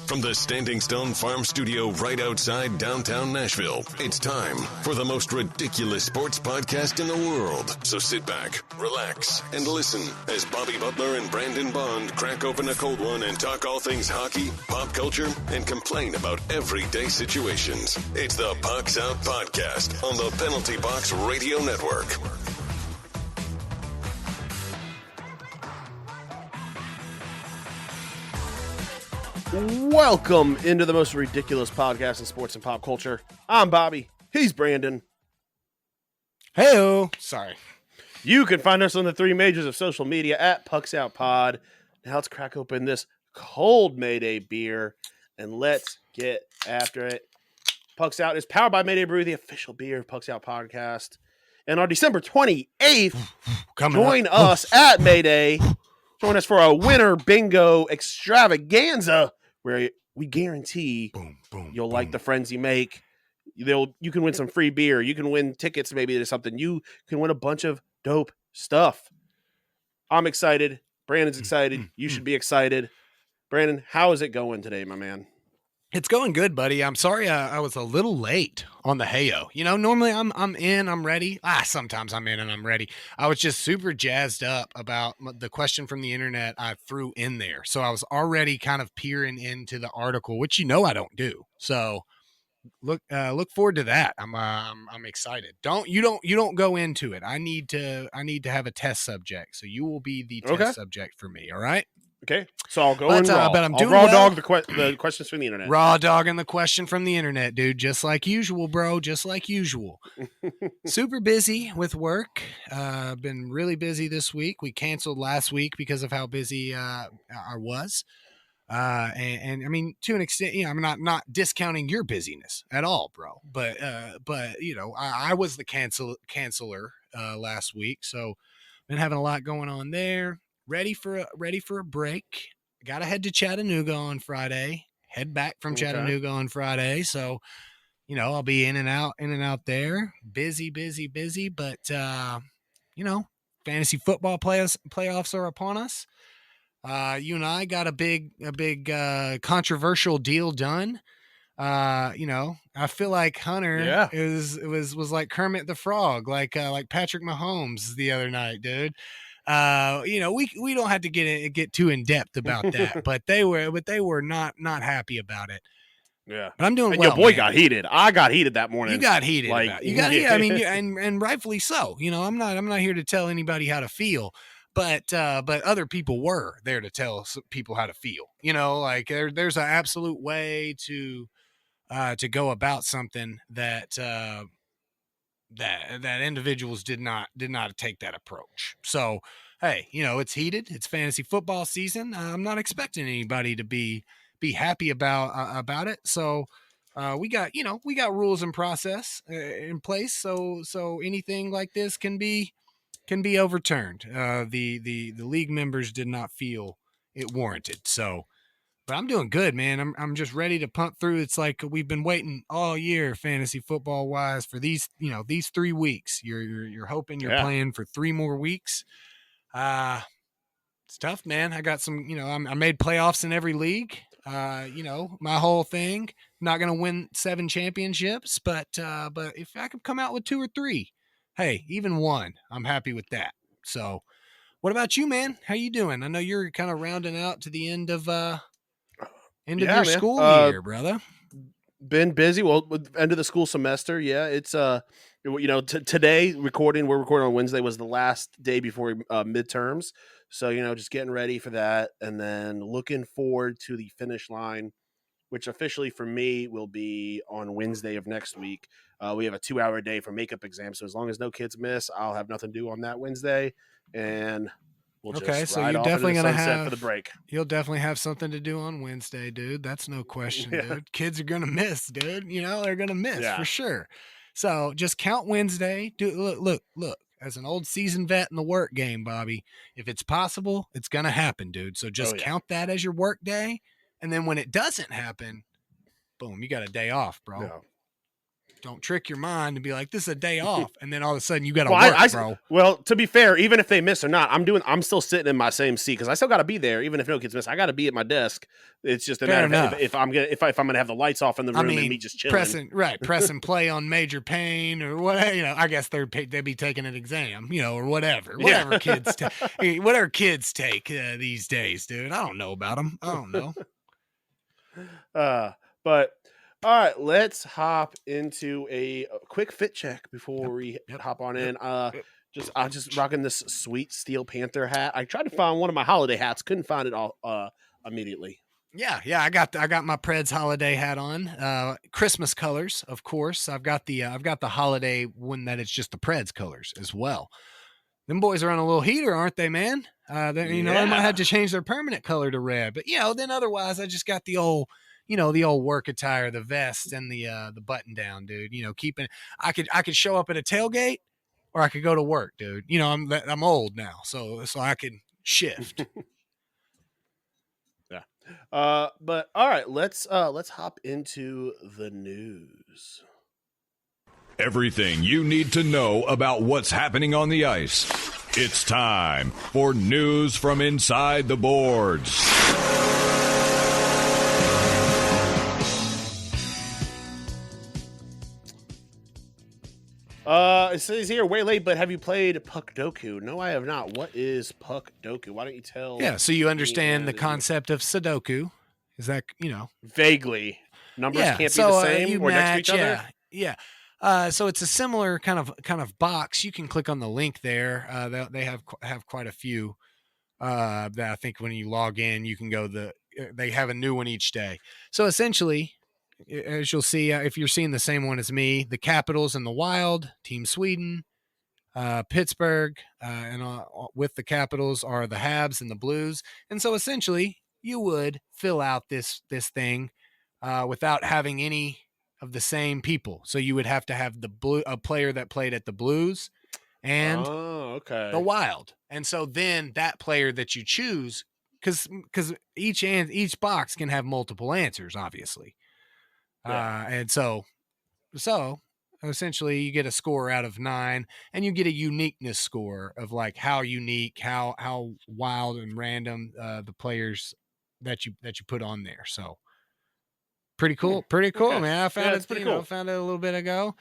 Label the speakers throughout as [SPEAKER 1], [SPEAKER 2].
[SPEAKER 1] From the Standing Stone Farm Studio right outside downtown Nashville, it's time for the most ridiculous sports podcast in the world. So sit back, relax, and listen as Bobby Butler and Brandon Bond crack open a cold one and talk all things hockey, pop culture, and complain about everyday situations. It's the Pucks Out Podcast on the Penalty Box Radio Network.
[SPEAKER 2] Welcome into the most ridiculous podcast in sports and pop culture. I'm Bobby. He's Brandon.
[SPEAKER 3] Hey-o. Sorry.
[SPEAKER 2] You can find us on the three majors of social media at Pucks Out Pod. Now let's crack open this cold Mayday beer and let's get after it. Pucks Out is powered by Mayday Brew, the official beer of Pucks Out Podcast. And on December 28th, join us at Mayday. Join us for a winter bingo extravaganza where we guarantee you'll like the friends you make. You can win some free beer. You can win tickets maybe to something. You can win a bunch of dope stuff. I'm excited. Brandon's excited. You should be excited. Brandon, how is it going today, my man?
[SPEAKER 3] It's going good, buddy. I'm sorry I was a little late on the Heyo. You know, normally I'm in, I'm ready. Sometimes I'm in and I'm ready. I was just super jazzed up about the question from the internet I threw in there. So I was already kind of peering into the article, which you know I don't do. So look forward to that. I'm excited. You don't go into it. I need to have a test subject. So you will be the test subject for me. All right.
[SPEAKER 2] Okay, so I'll go and raw.
[SPEAKER 3] But I'm doing
[SPEAKER 2] raw
[SPEAKER 3] well.
[SPEAKER 2] dog the questions from the internet.
[SPEAKER 3] Raw dogging the question from the internet, dude. Just like usual, bro. Just like usual. Super busy with work. Been really busy this week. We canceled last week because of how busy I was. And I mean, to an extent, you know, I'm not discounting your busyness at all, bro. But you know, I was the canceler last week, so been having a lot going on there. Ready for a break. Got to head to Chattanooga on Friday. Head back from Chattanooga on Friday. So, you know, I'll be in and out there. Busy. But you know, fantasy football playoffs are upon us. You and I got a big controversial deal done. You know, I feel like Hunter was like Kermit the Frog, like Patrick Mahomes the other night, dude. You know, we don't have to get too in depth about that, but they were not happy about it.
[SPEAKER 2] Yeah,
[SPEAKER 3] but I'm doing
[SPEAKER 2] and
[SPEAKER 3] well.
[SPEAKER 2] Your boy
[SPEAKER 3] man.
[SPEAKER 2] Got heated. I got heated that morning.
[SPEAKER 3] You got heated.
[SPEAKER 2] Like,
[SPEAKER 3] about it. You got heated. I mean, and rightfully so. You know, I'm not here to tell anybody how to feel, but other people were there to tell people how to feel. You know, like there's an absolute way to go about something that individuals did not take that approach. So, hey, you know, it's heated. It's fantasy football season. I'm not expecting anybody to be happy about it. So, we got rules and process in place. So anything like this can be overturned. The league members did not feel it warranted. So, but I'm doing good, man. I'm just ready to punt through. It's like we've been waiting all year, fantasy football wise, for these 3 weeks. You're hoping you're playing for 3 more weeks. It's tough, man. I got some, you know, I made playoffs in every league. You know, my whole thing. Not gonna win 7 championships, but if I could come out with 2 or 3, hey, even 1, I'm happy with that. So, what about you, man? How you doing? I know you're kind of rounding out to the end of your school year, brother.
[SPEAKER 2] Been busy. Well, with end of the school semester. Yeah, it's you know, today we're recording on Wednesday, was the last day before midterms. So, you know, just getting ready for that, and then looking forward to the finish line, which officially for me will be on Wednesday of next week. We have a 2-hour day for makeup exams, so as long as no kids miss, I'll have nothing to do on that Wednesday, and we'll just ride off into the sunset for the break.
[SPEAKER 3] You'll definitely have something to do on Wednesday, dude. That's no question, dude. Kids are gonna miss, dude. You know, they're gonna miss for sure. So just count Wednesday. Look. As an old seasoned vet in the work game, Bobby, if it's possible, it's gonna happen, dude. So just count that as your work day, and then when it doesn't happen, boom, you got a day off, bro. Don't trick your mind and be like, this is a day off. And then all of a sudden you got to
[SPEAKER 2] Well,
[SPEAKER 3] work, bro.
[SPEAKER 2] Well, to be fair, even if they miss or not, I'm still sitting in my same seat because I still got to be there. Even if no kids miss, I got to be at my desk. It's just a matter of if I'm gonna have the lights off in the room and me just chilling.
[SPEAKER 3] Pressing play on Major Payne or whatever. You know, I guess they'd be taking an exam, you know, or whatever kids whatever kids take these days, dude. I don't know about them. I don't know.
[SPEAKER 2] But all right, let's hop into a quick fit check before we hop on in. I'm just rocking this sweet Steel Panther hat. I tried to find one of my holiday hats, couldn't find it all immediately.
[SPEAKER 3] Yeah, I got my Preds holiday hat on. Christmas colors, of course. I've got the holiday one that it's just the Preds colors as well. Them boys are on a little heater, aren't they, man? They might have to change their permanent color to red, but then otherwise I just got the old work attire, the vest and the button down, dude. You know, I could show up at a tailgate or I could go to work, dude. You know, I'm old now, so I can shift.
[SPEAKER 2] Yeah. But all right, let's hop into the news.
[SPEAKER 4] Everything you need to know about what's happening on the ice. It's time for news from inside the boards.
[SPEAKER 2] It says here, way late, but have you played Puck Doku? No, I have not. What is Puck Doku? Why don't you tell?
[SPEAKER 3] Yeah, so you understand the concept of Sudoku. Is that,
[SPEAKER 2] Vaguely. Numbers can't be the same or next to each other?
[SPEAKER 3] Yeah. So it's a similar kind of box. You can click on the link there. They have quite a few that I think when you log in, you can go they have a new one each day. So essentially, as you'll see, if you're seeing the same one as me, the Capitals and the Wild, Team Sweden, Pittsburgh, and with the Capitals are the Habs and the Blues. And so essentially, you would fill out this thing without having any of the same people. So you would have to have a player that played at the Blues and the Wild. And so then that player that you choose, because each box can have multiple answers, obviously. And so essentially you get a score out of 9 and you get a uniqueness score of like how unique, how wild and random the players that you put on there. So pretty cool, man. I found it pretty cool. I found it a little bit ago.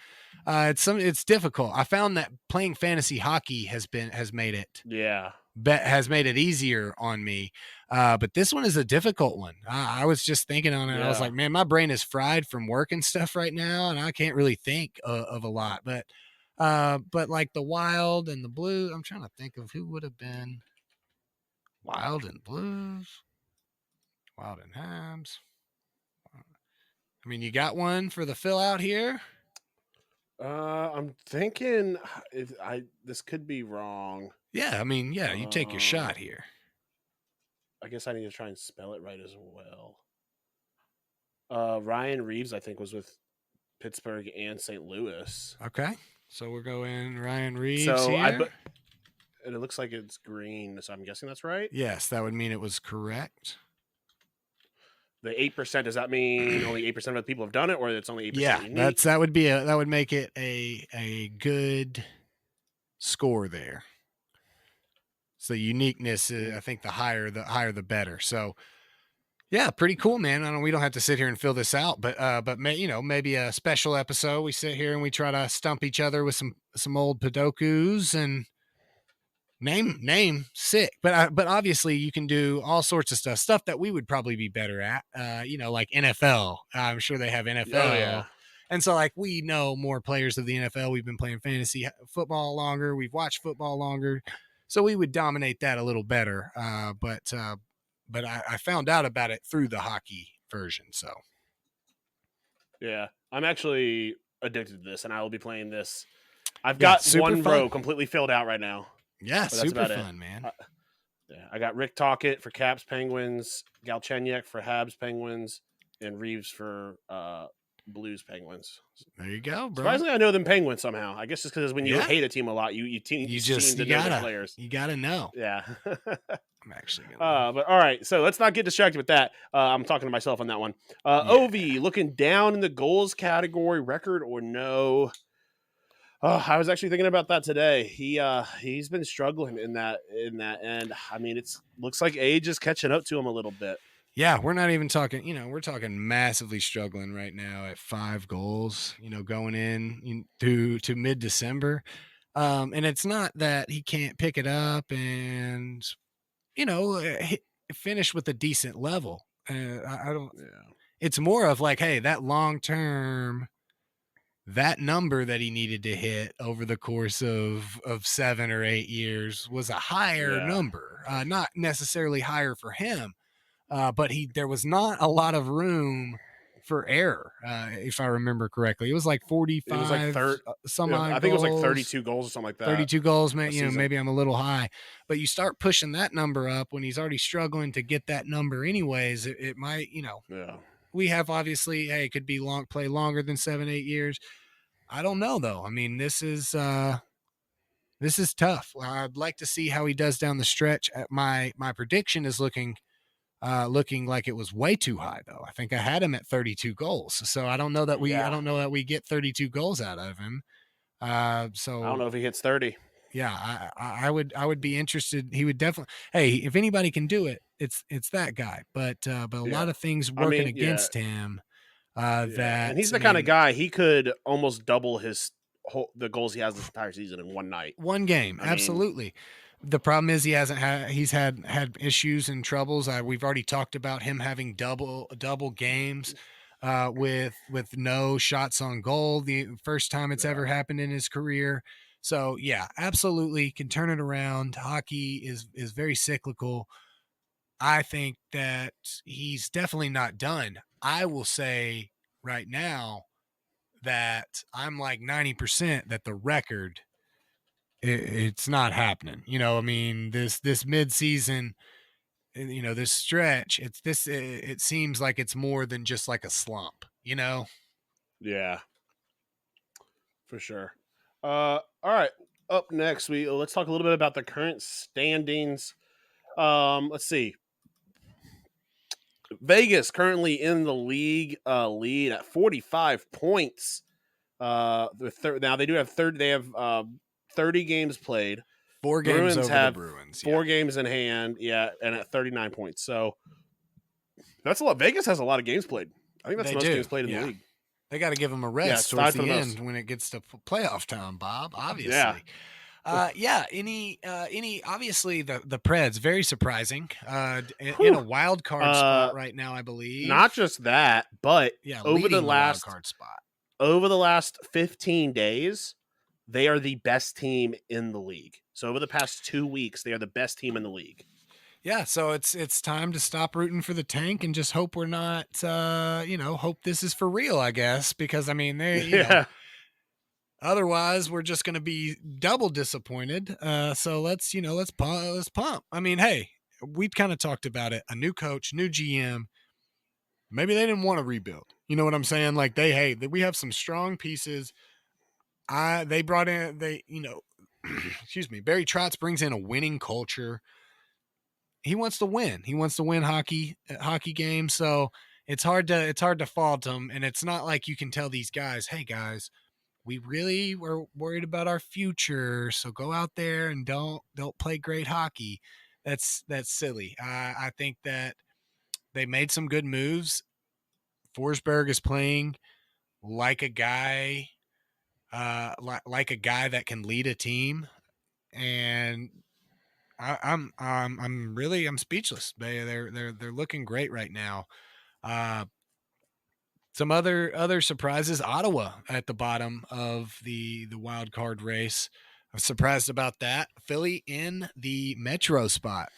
[SPEAKER 3] It's difficult. I found that playing fantasy hockey has made it easier on me. But this one is a difficult one. I was just thinking on it. I was like, man, my brain is fried from work and stuff right now, and I can't really think of a lot. But like the Wild and the Blue, I'm trying to think of who would have been Wild and Blues, Wild and Habs. I mean, you got one for the fill out here.
[SPEAKER 2] I'm thinking this could be wrong.
[SPEAKER 3] Yeah, I mean, you take your shot here.
[SPEAKER 2] I guess I need to try and spell it right as well. Ryan Reeves, I think, was with Pittsburgh and St. Louis.
[SPEAKER 3] Okay, so we're going Ryan Reeves here.
[SPEAKER 2] And it looks like it's green, so I'm guessing that's right.
[SPEAKER 3] Yes, that would mean it was correct.
[SPEAKER 2] The 8%, does that mean only 8% of the people have done it, or it's only 8%?
[SPEAKER 3] Yeah, unique? that would make it a good score there. So uniqueness, I think the higher the better. So yeah, pretty cool, man. We don't have to sit here and fill this out, but maybe a special episode. We sit here and we try to stump each other with some old Padokus and name sick. But obviously you can do all sorts of stuff that we would probably be better at. Like NFL. I'm sure they have NFL.
[SPEAKER 2] Oh, yeah.
[SPEAKER 3] And so like we know more players of the NFL. We've been playing fantasy football longer. We've watched football longer. So we would dominate that a little better. But I found out about it through the hockey version. So
[SPEAKER 2] yeah, I'm actually addicted to this, and I will be playing this. I've got one row completely filled out right now.
[SPEAKER 3] Yeah, super fun, man.
[SPEAKER 2] I got Rick Tocchet for Caps Penguins, Galchenyuk for Habs Penguins, and Reeves for Blues Penguins.
[SPEAKER 3] There you go, bro.
[SPEAKER 2] Surprisingly, I know them Penguins somehow. I guess just because when you hate a team a lot, you seem to know the players.
[SPEAKER 3] You gotta know.
[SPEAKER 2] Yeah.
[SPEAKER 3] I'm actually gonna.
[SPEAKER 2] But all right, so let's not get distracted with that. I'm talking to myself on that one. Ovi looking down in the goals category, record or no. Oh, I was actually thinking about that today. He's been struggling in that, and I mean, looks like age is catching up to him a little bit.
[SPEAKER 3] Yeah, we're not even talking, we're talking massively struggling right now at 5 goals, going to mid-December. And it's not that he can't pick it up and, finish with a decent level. I don't, it's more of like, hey, that long-term, that number that he needed to hit over the course of 7 or 8 years was a higher number, not necessarily higher for him. But there was not a lot of room for error, if I remember correctly. It was like 45.
[SPEAKER 2] It was like I think it was like 32 goals or something like that.
[SPEAKER 3] 32 goals, maybe I'm a little high. But you start pushing that number up when he's already struggling to get that number anyways. It might, we have obviously, hey, it could be play longer than 7-8 years. I don't know though. I mean, this is tough. I'd like to see how he does down the stretch. My prediction is looking like it was way too high though. I think I had him at 32 goals. So I don't know that we get 32 goals out of him. So
[SPEAKER 2] I don't know if he hits 30.
[SPEAKER 3] Yeah, I would be interested. He would definitely. Hey, if anybody can do it, it's that guy. But a lot of things working against him.
[SPEAKER 2] And he's the kind of guy, he could almost double the goals he has this entire season in one night.
[SPEAKER 3] One game, absolutely. The problem is he's had issues and troubles. We've already talked about him having double games with no shots on goal, the first time it's ever happened in his career. So yeah, absolutely can turn it around. Hockey is very cyclical. I think that he's definitely not done. I will say right now that I'm like 90% that the record, it's not happening. I mean, this mid-season, this stretch, it seems like it's more than just like a slump,
[SPEAKER 2] Yeah, for sure. All right. Up next, let's talk a little bit about the current standings. Let's see. Vegas currently in the league lead at 45 points. Now they do have 30. They have 30 games played.
[SPEAKER 3] 4 games
[SPEAKER 2] Bruins
[SPEAKER 3] over
[SPEAKER 2] have
[SPEAKER 3] the Bruins.
[SPEAKER 2] 4 games in hand. Yeah, and at 39 points. So that's a lot. Vegas has a lot of games played. I think that's the most games played in the league.
[SPEAKER 3] They got to give them a rest towards the end when it gets to playoff time, Bob. Obviously. Any obviously the Preds, very surprising. In a wild card spot right now, I believe.
[SPEAKER 2] Not just that, but over the last
[SPEAKER 3] wild card spot.
[SPEAKER 2] Over the last 15 days, they are the best team in the league. So over the past 2 weeks, they are the best team in the league.
[SPEAKER 3] Yeah, so it's time to stop rooting for the tank and just hope we're not hope this is for real, I guess, because I mean, otherwise, we're just going to be double disappointed. So let's pump. I mean, hey, we kind of talked about it. A new coach, new GM. Maybe they didn't want to rebuild. You know what I'm saying? Like we have some strong pieces. They brought in, excuse me, Barry Trotz brings in a winning culture. He wants to win. He wants to win hockey games. So it's hard to fault him. And it's not like you can tell these guys, hey guys, we really were worried about our future, so go out there and don't play great hockey. That's silly. I think that they made some good moves. Forsberg is playing like a guy, like a guy that can lead a team, and I'm speechless. They're looking great right now. Some other surprises. Ottawa at the bottom of the wild card race. I'm surprised about that. Philly in the Metro spot.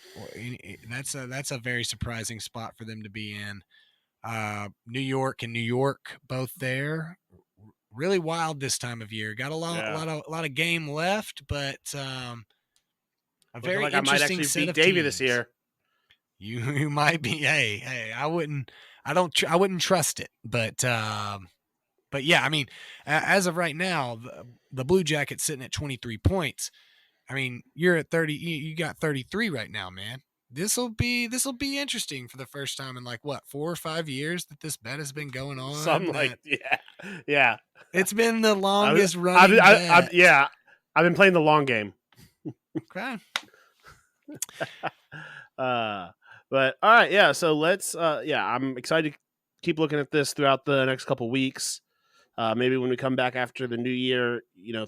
[SPEAKER 3] That's a very surprising spot for them to be in. New York both there. Really wild this time of year. Got a lot of game left, but a very
[SPEAKER 2] like
[SPEAKER 3] interesting
[SPEAKER 2] I might actually
[SPEAKER 3] set
[SPEAKER 2] beat
[SPEAKER 3] of
[SPEAKER 2] Davey
[SPEAKER 3] teams.
[SPEAKER 2] this year.
[SPEAKER 3] You might be. Hey, I wouldn't trust it, but yeah, I mean, as of right now, the Blue Jackets sitting at 23 points. I mean, you're at 30. You got 33 right now, man. This'll be interesting for the first time in like what 4 or 5 years that this bet has been going on.
[SPEAKER 2] Something like yeah.
[SPEAKER 3] It's been the longest
[SPEAKER 2] I've,
[SPEAKER 3] running bet.
[SPEAKER 2] I've been playing the long game.
[SPEAKER 3] Okay.
[SPEAKER 2] But all right, yeah. So let's I'm excited to keep looking at this throughout the next couple weeks. Maybe when we come back after the new year,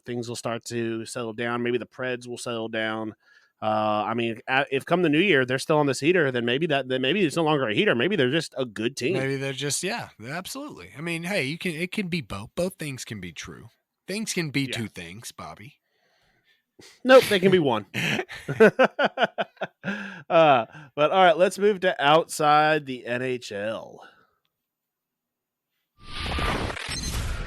[SPEAKER 2] things will start to settle down. Maybe the Preds will settle down. If come the new year they're still on this heater, then maybe it's no longer a heater. Maybe they're just a good team.
[SPEAKER 3] Maybe they're just absolutely. I mean, hey, it can be both. Both things can be true. Things can be two things, Bobby.
[SPEAKER 2] Nope, they can be one. But all right, let's move to outside the NHL.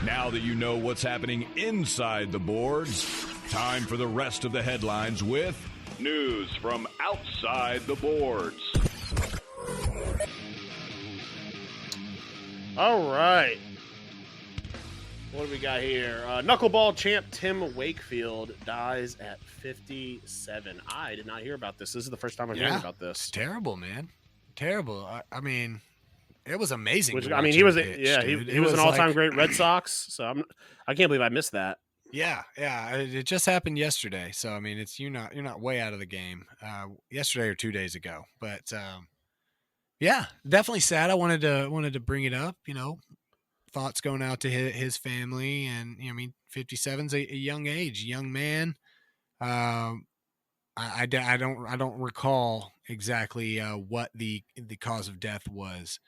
[SPEAKER 4] Now that you know what's happening inside the boards, time for the rest of the headlines with news from outside the boards.
[SPEAKER 2] All right. What do we got here? Knuckleball champ Tim Wakefield dies at 57. I did not hear about this. This is the first time I'm hearing about this.
[SPEAKER 3] It's terrible, man. Terrible. I mean, it was amazing.
[SPEAKER 2] He was an all-time great Red Sox. So I can't believe I missed that.
[SPEAKER 3] Yeah. It just happened yesterday. So I mean, you're not way out of the game. Yesterday or 2 days ago, but yeah, definitely sad. I wanted to bring it up. Thoughts going out to his family, and 57's a young age, young man. I don't recall exactly what the cause of death was,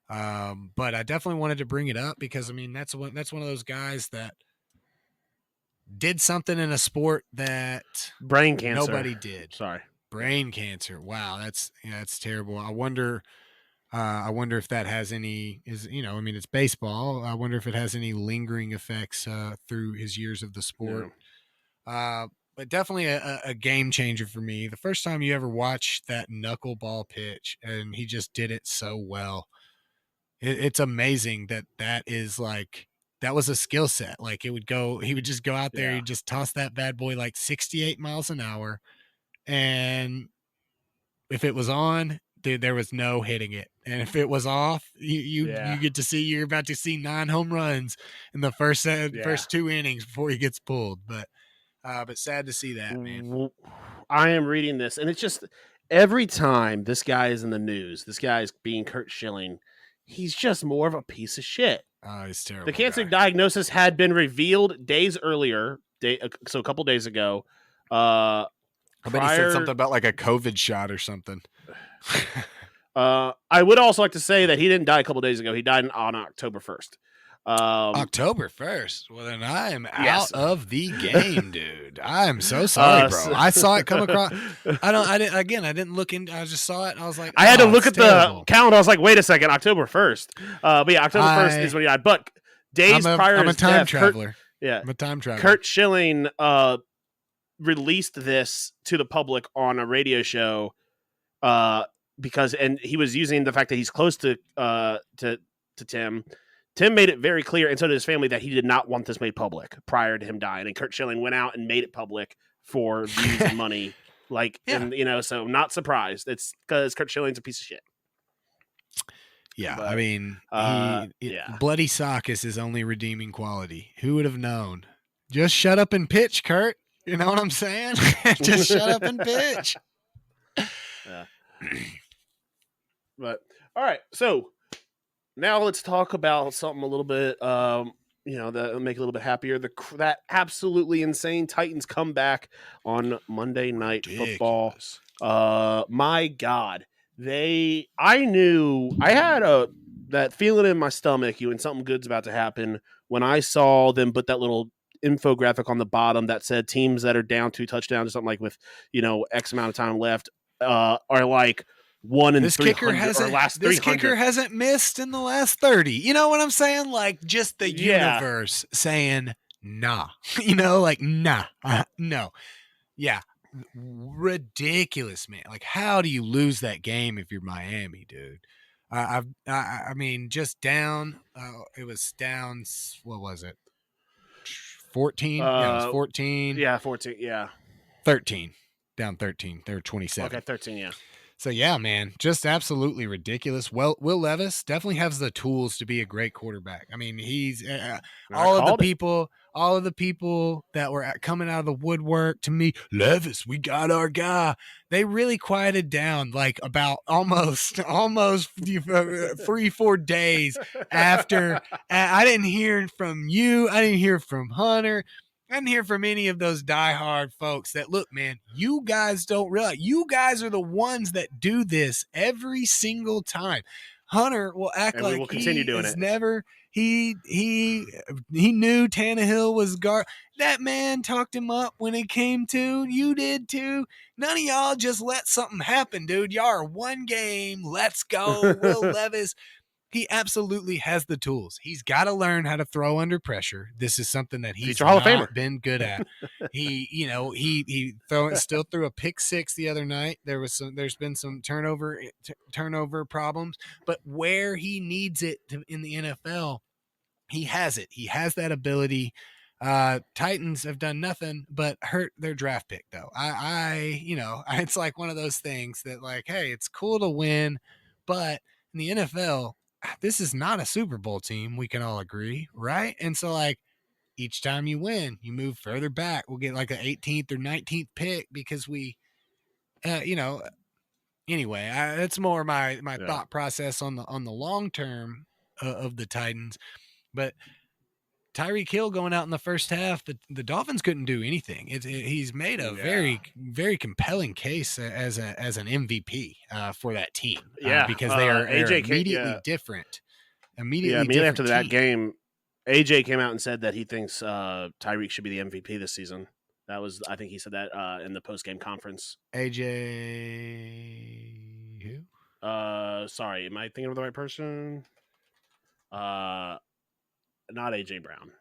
[SPEAKER 3] but I definitely wanted to bring it up because that's one of those guys that did something in a sport that
[SPEAKER 2] brain cancer
[SPEAKER 3] nobody did.
[SPEAKER 2] Sorry,
[SPEAKER 3] brain cancer. Wow, that's terrible. I wonder if that has any it's baseball. I wonder if it has any lingering effects through his years of the sport. Yeah. But definitely a game changer for me. The first time you ever watched that knuckleball pitch, and he just did it so well. It's amazing that is like, that was a skill set. Like he would just go out there, he'd just toss that bad boy like 68 miles an hour. And if it was on, dude, there was no hitting it. And if it was off, you're about to see 9 home runs in the first 2 innings before he gets pulled. But sad to see that, man.
[SPEAKER 2] I am reading this, and it's just every time this guy is in the news, this guy is being Curt Schilling. He's just more of a piece of shit.
[SPEAKER 3] Oh, he's terrible.
[SPEAKER 2] The cancer diagnosis had been revealed days earlier, so a couple days ago.
[SPEAKER 3] I bet he said something about like a COVID shot or something.
[SPEAKER 2] I would also like to say that he didn't die a couple days ago. He died on October 1st.
[SPEAKER 3] October 1st. Well, then I am out of the game, dude. I'm so sorry, bro. I saw it come across. I didn't look in. I just saw it. I was like,
[SPEAKER 2] I had to look at the count. I was like, wait a second, October 1st. But yeah, October 1st is when he died. But days prior to his death, I'm a time traveler. Curt Schilling released this to the public on a radio show because he was using the fact that he's close to Tim. Tim made it very clear, and so did his family, that he did not want this made public prior to him dying. And Curt Schilling went out and made it public for views and money. So not surprised. It's because Curt Schilling's a piece of shit.
[SPEAKER 3] Yeah, but, bloody sock is his only redeeming quality. Who would have known? Just shut up and pitch, Curt. You know what I'm saying? Just shut up and pitch.
[SPEAKER 2] Yeah. But all right, so now let's talk about something a little bit, that'll make it a little bit happier. That absolutely insane Titans comeback on Monday Night Football. My God, I knew I had that feeling in my stomach, when something good's about to happen, when I saw them put that little infographic on the bottom that said teams that are down 2 touchdowns or something, like with X amount of time left are like 1 in 300 or last 300.
[SPEAKER 3] This kicker hasn't missed in the last 30. You know what I'm saying? Like, just the universe saying nah. Nah, no. Yeah, ridiculous, man. Like, how do you lose that game if you're Miami, dude? I mean, just down. It was down. What was it? 14. It was 14.
[SPEAKER 2] Yeah, 14. Yeah,
[SPEAKER 3] 13. Down 13. They were 27.
[SPEAKER 2] Okay, 13. Yeah.
[SPEAKER 3] So yeah, man, just absolutely ridiculous. Well, Will Levis definitely has the tools to be a great quarterback. I mean, he's all of the people that were coming out of the woodwork to me, Levis, we got our guy. They really quieted down like about almost 3-4 days after. I didn't hear from you. I didn't hear from Hunter. I didn't hear from any of those diehard folks that look, man, you guys don't realize you guys are the ones that do this every single time. Hunter will act
[SPEAKER 2] And we
[SPEAKER 3] like
[SPEAKER 2] will continue
[SPEAKER 3] he
[SPEAKER 2] doing
[SPEAKER 3] is
[SPEAKER 2] it.
[SPEAKER 3] never he knew Tannehill was guard. That man talked him up when it came to. You did too. None of y'all just let something happen, dude. Y'all are one game. Let's go. Will Levis. He absolutely has the tools. He's got to learn how to throw under pressure. This is something that he's
[SPEAKER 2] Future Hall of
[SPEAKER 3] not
[SPEAKER 2] Famer.
[SPEAKER 3] been good at. He still threw a pick six the other night. There's been some turnover problems, but where he needs it in the NFL, he has it. He has that ability. Titans have done nothing but hurt their draft pick though. It's like one of those things that like, hey, it's cool to win, but in the NFL, this is not a Super Bowl team. We can all agree, right? And so like each time you win, you move further back. We'll get like an 18th or 19th pick because we, anyway, that's more my thought process on the long term of the Titans. But Tyreek Hill going out in the first half, the Dolphins couldn't do anything. He's made a very, very compelling case as an MVP for that team. Because they are immediately different.
[SPEAKER 2] Immediately after that game, AJ came out and said that he thinks Tyreek should be the MVP this season. I think he said that in the post game conference.
[SPEAKER 3] AJ who?
[SPEAKER 2] Sorry, am I thinking of the right person? Not AJ Brown.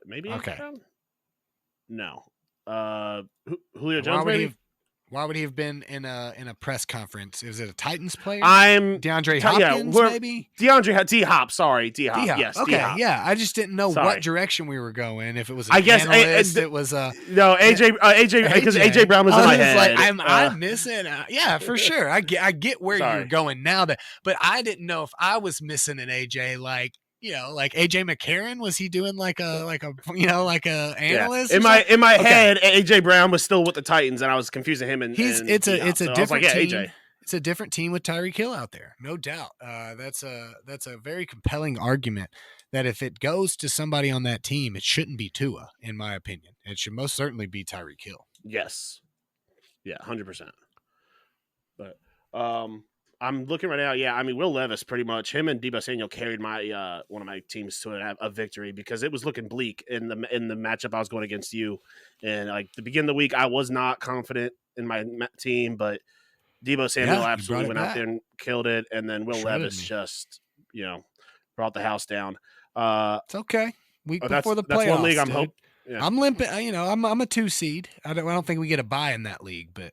[SPEAKER 2] Maybe AJ Brown? No. Julio Jones, maybe?
[SPEAKER 3] Why would he have been in a press conference? Is it a Titans player?
[SPEAKER 2] DeAndre
[SPEAKER 3] Hopkins, maybe?
[SPEAKER 2] D-Hop. Sorry, D-Hop. Yes,
[SPEAKER 3] okay,
[SPEAKER 2] D-Hop.
[SPEAKER 3] Yeah. I just didn't know what direction we were going. If it was
[SPEAKER 2] it
[SPEAKER 3] was a...
[SPEAKER 2] No, AJ, because AJ Brown was in my head.
[SPEAKER 3] Like, I'm missing... yeah, for sure. I get where you're going now. But I didn't know if I was missing an AJ, like AJ McCarron, was he doing like a analyst?
[SPEAKER 2] In my head, AJ Brown was still with the Titans, and I was confusing him.
[SPEAKER 3] It's a different team.
[SPEAKER 2] AJ.
[SPEAKER 3] It's a different team with Tyreek Hill out there, no doubt. That's a very compelling argument that if it goes to somebody on that team, it shouldn't be Tua, in my opinion. It should most certainly be Tyreek Hill.
[SPEAKER 2] Yes, 100%. But I'm looking right now. Yeah, I mean, Will Levis, pretty much him and Deebo Samuel carried my one of my teams to a victory because it was looking bleak in the matchup I was going against you. And like the beginning of the week, I was not confident in my team, but Deebo Samuel absolutely went out there and killed it. And then Will Levis just brought the house down.
[SPEAKER 3] It's okay. Week before the playoffs. That's one league I'm hoping. Yeah. I'm limping. I'm a 2 seed. I don't think we get a bye in that league, but.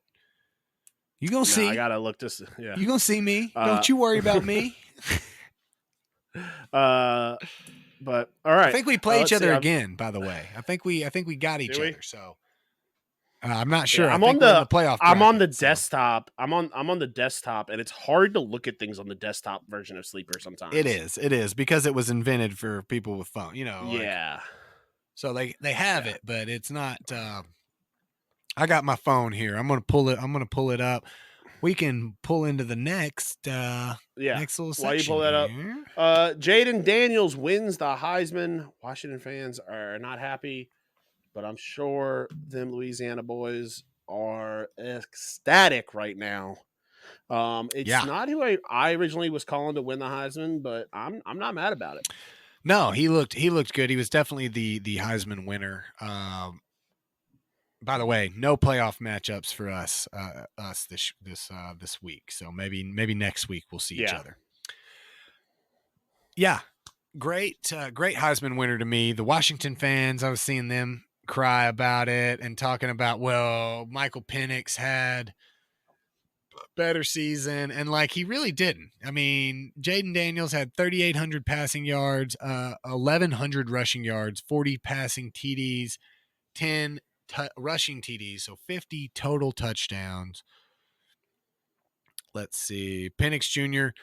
[SPEAKER 3] You gonna see?
[SPEAKER 2] I gotta look this. Yeah,
[SPEAKER 3] you gonna see me? Don't you worry about me.
[SPEAKER 2] But all right.
[SPEAKER 3] I think we play each other again. By the way, I think we got each other. So I'm not sure.
[SPEAKER 2] I'm on the playoff. I'm on the desktop. I'm on the desktop, and it's hard to look at things on the desktop version of Sleeper sometimes.
[SPEAKER 3] It is because it was invented for people with phone.
[SPEAKER 2] Yeah.
[SPEAKER 3] So they have it, but it's not. I got my phone here. I'm gonna pull it up. We can pull into the next next little section.
[SPEAKER 2] While you pull that up, Jaden Daniels wins the Heisman. Washington fans are not happy, but I'm sure them Louisiana boys are ecstatic right now. It's not who I originally was calling to win the Heisman, but I'm not mad about it.
[SPEAKER 3] No, he looked good. He was definitely the Heisman winner. By the way, no playoff matchups for us this week. So maybe next week we'll see each other. Yeah, great Heisman winner to me. The Washington fans, I was seeing them cry about it and talking about, well, Michael Penix had a better season, and like he really didn't. I mean, Jaden Daniels had 3,800 passing yards, 1,100 rushing yards, 40 passing TDs, 10 rushing TDs, so 50 total touchdowns. let's see. Penix Jr.,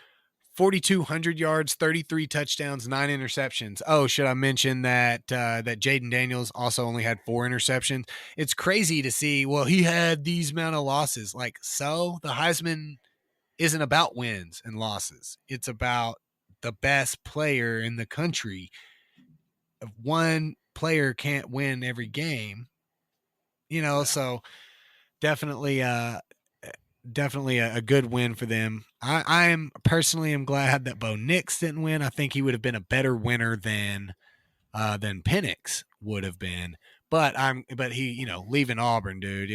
[SPEAKER 3] 4,200 yards, 33 touchdowns, 9 interceptions. Oh, should I mention that that Jaden Daniels also only had 4 interceptions? It's crazy to see. Well, he had these amount of losses. Like, so the Heisman isn't about wins and losses. It's about the best player in the country. If one player can't win every game, so definitely definitely a good win for them. I'm personally am glad that Bo Nix didn't win. I think he would have been a better winner than Penix would have been. But he, leaving Auburn, dude,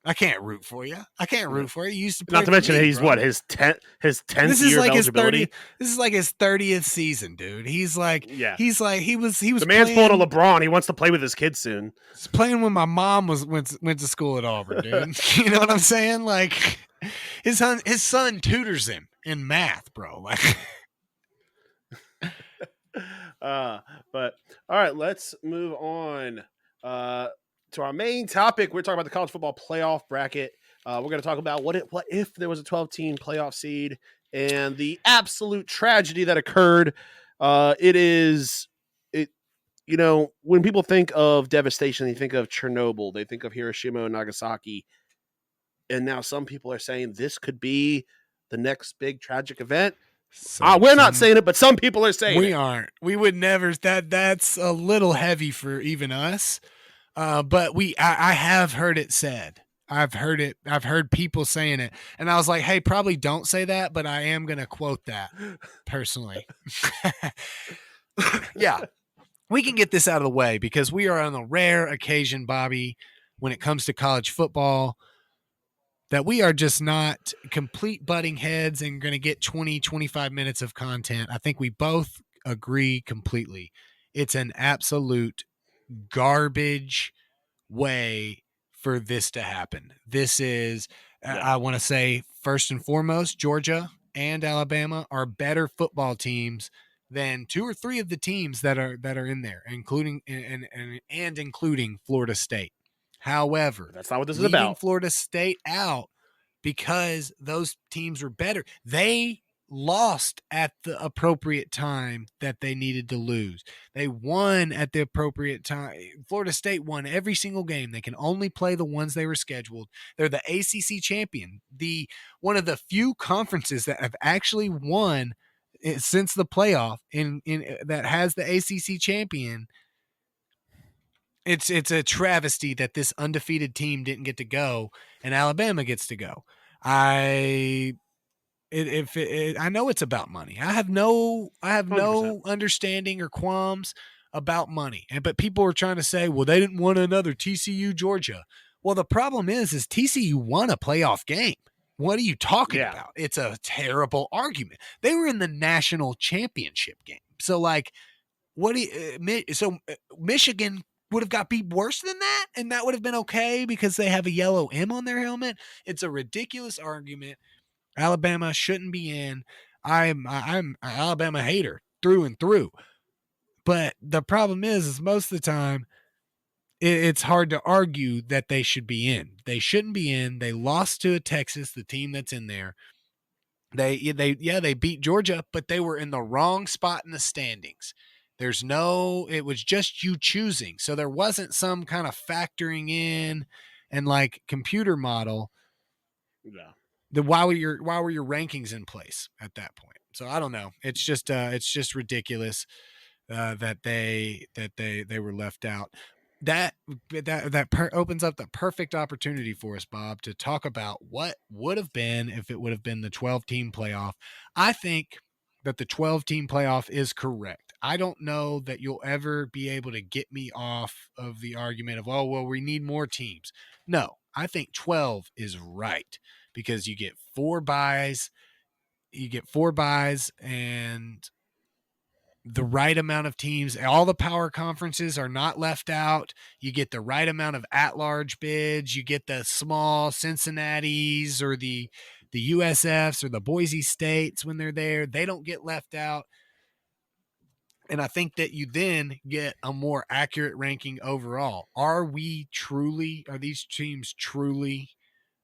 [SPEAKER 3] I can't root for you. I can't root for you. You used to play
[SPEAKER 2] Not to mention
[SPEAKER 3] me,
[SPEAKER 2] he's
[SPEAKER 3] bro.
[SPEAKER 2] what, his 10th
[SPEAKER 3] This is
[SPEAKER 2] year
[SPEAKER 3] like
[SPEAKER 2] of
[SPEAKER 3] his
[SPEAKER 2] eligibility.
[SPEAKER 3] 30th. This is like his 30th season, dude. He was he was
[SPEAKER 2] The man's
[SPEAKER 3] playing,
[SPEAKER 2] pulling a LeBron. He wants to play with his kids soon.
[SPEAKER 3] playing when my mom went to school at Auburn, dude. You know what I'm saying? Like his son tutors him in math, bro. Like
[SPEAKER 2] But all right, let's move on to our main topic. We're talking about the college football playoff bracket. We're going to talk about what if there was a 12-team playoff seed and the absolute tragedy that occurred. When people think of devastation, they think of Chernobyl, they think of Hiroshima and Nagasaki, and now some people are saying this could be the next big tragic event. We're not saying it, but some people are saying
[SPEAKER 3] we aren't. We would never. That's a little heavy for even us. But I have heard it said. I've heard it. I've heard people saying it, and I was like, "Hey, probably don't say that," but I am gonna quote that personally. Yeah, we can get this out of the way because we are on a rare occasion, Bobby, when it comes to college football, that we are just not complete butting heads and going to get 20, 25 minutes of content. I think we both agree completely. It's an absolute garbage way for this to happen. This is, I want to say, first and foremost, Georgia and Alabama are better football teams than 2 or 3 of the teams that are in there, including including Florida State. However,
[SPEAKER 2] that's not what this is
[SPEAKER 3] leaving
[SPEAKER 2] about.
[SPEAKER 3] Florida State out because those teams were better. They lost at the appropriate time that they needed to lose. They won at the appropriate time. Florida State won every single game. They can only play the ones they were scheduled. They're the ACC champion, one of the few conferences that have actually won since the playoff in that has the ACC champion. It's a travesty that this undefeated team didn't get to go and Alabama gets to go. I know it's about money. I have no
[SPEAKER 2] 100%.
[SPEAKER 3] understanding or qualms about money. But people are trying to say, well, they didn't want another TCU Georgia. Well, the problem is TCU won a playoff game. What are you talking about? It's a terrible argument. They were in the national championship game. So like, Michigan would have got beat worse than that, and that would have been okay because they have a yellow M on their helmet. It's a ridiculous argument. Alabama shouldn't be in. I'm an Alabama hater through and through. But the problem is most of the time, it's hard to argue that they should be in. They shouldn't be in. They lost to Texas, the team that's in there. They beat Georgia, but they were in the wrong spot in the standings. It was just you choosing. So there wasn't some kind of factoring in and like computer model.
[SPEAKER 2] Yeah.
[SPEAKER 3] Why were your rankings in place at that point? So I don't know. It's just ridiculous that they were left out. That opens up the perfect opportunity for us, Bob, to talk about what would have been if it would have been the 12-team playoff. I think that the 12-team playoff is correct. I don't know that you'll ever be able to get me off of the argument of, oh, well, we need more teams. No, I think 12 is right because you get 4 byes. You get 4 byes and the right amount of teams. All the power conferences are not left out. You get the right amount of at-large bids. You get the small Cincinnati's or the USFs or the Boise States when they're there. They don't get left out. And I think that you then get a more accurate ranking overall. Are these teams truly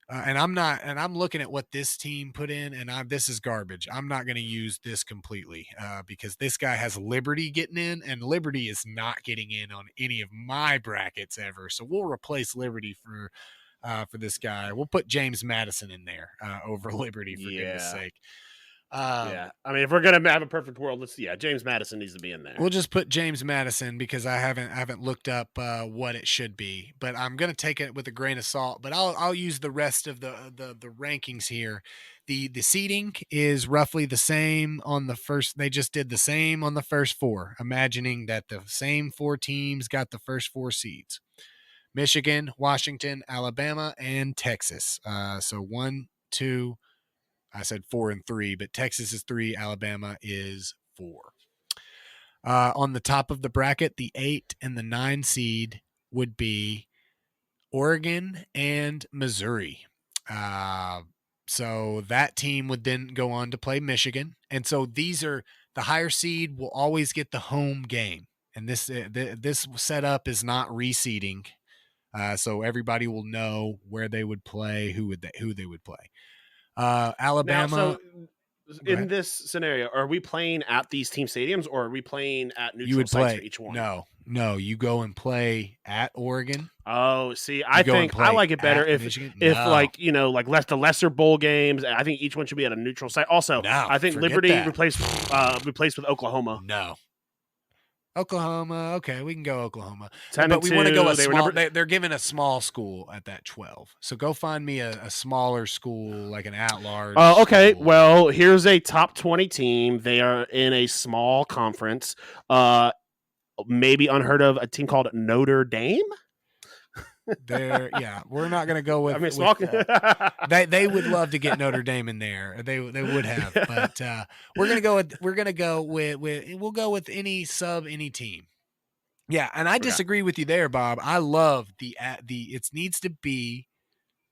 [SPEAKER 3] And I'm looking at what this team put in, and this is garbage. I'm not going to use this completely because this guy has Liberty getting in, and Liberty is not getting in on any of my brackets ever. So we'll replace Liberty for this guy. We'll put James Madison in there over Liberty for goodness sake.
[SPEAKER 2] Yeah, I mean, if we're gonna have a perfect world, James Madison needs to be in there.
[SPEAKER 3] We'll just put James Madison because I haven't looked up what it should be, but I'm gonna take it with a grain of salt. But I'll use the rest of the rankings here. The seeding is roughly the same on the first. They just did the same on the first four, imagining that the same four teams got the first four seeds: Michigan, Washington, Alabama, and Texas. So 1, 2. I said 4 and 3, but Texas is 3. Alabama is 4. On the top of the bracket, the 8 and the 9 seed would be Oregon and Missouri. So that team would then go on to play Michigan. And so these are the higher seed will always get the home game. And this setup is not reseeding. So everybody will know where they would play, who they would play. Alabama.
[SPEAKER 2] Now, so in this scenario, are we playing at these team stadiums or are we playing at neutral sites for each one?
[SPEAKER 3] No, you go and play at Oregon.
[SPEAKER 2] Oh, see, I think I like it better if like the lesser bowl games. I think each one should be at a neutral site. Also, I think Liberty replaced with Oklahoma.
[SPEAKER 3] No. Oklahoma, okay, we can go Oklahoma.
[SPEAKER 2] But
[SPEAKER 3] we want to go a small. They're giving a small school at that 12. So go find me a smaller school, like an at-large.
[SPEAKER 2] Oh, okay. School. Well, here's a top 20 team. They are in a small conference. Maybe unheard of, a team called Notre Dame.
[SPEAKER 3] We're not going to go with.
[SPEAKER 2] I mean,
[SPEAKER 3] they would love to get Notre Dame in there. They would have, but we'll go with any team. Yeah, and I disagree with you there, Bob. I love it needs to be.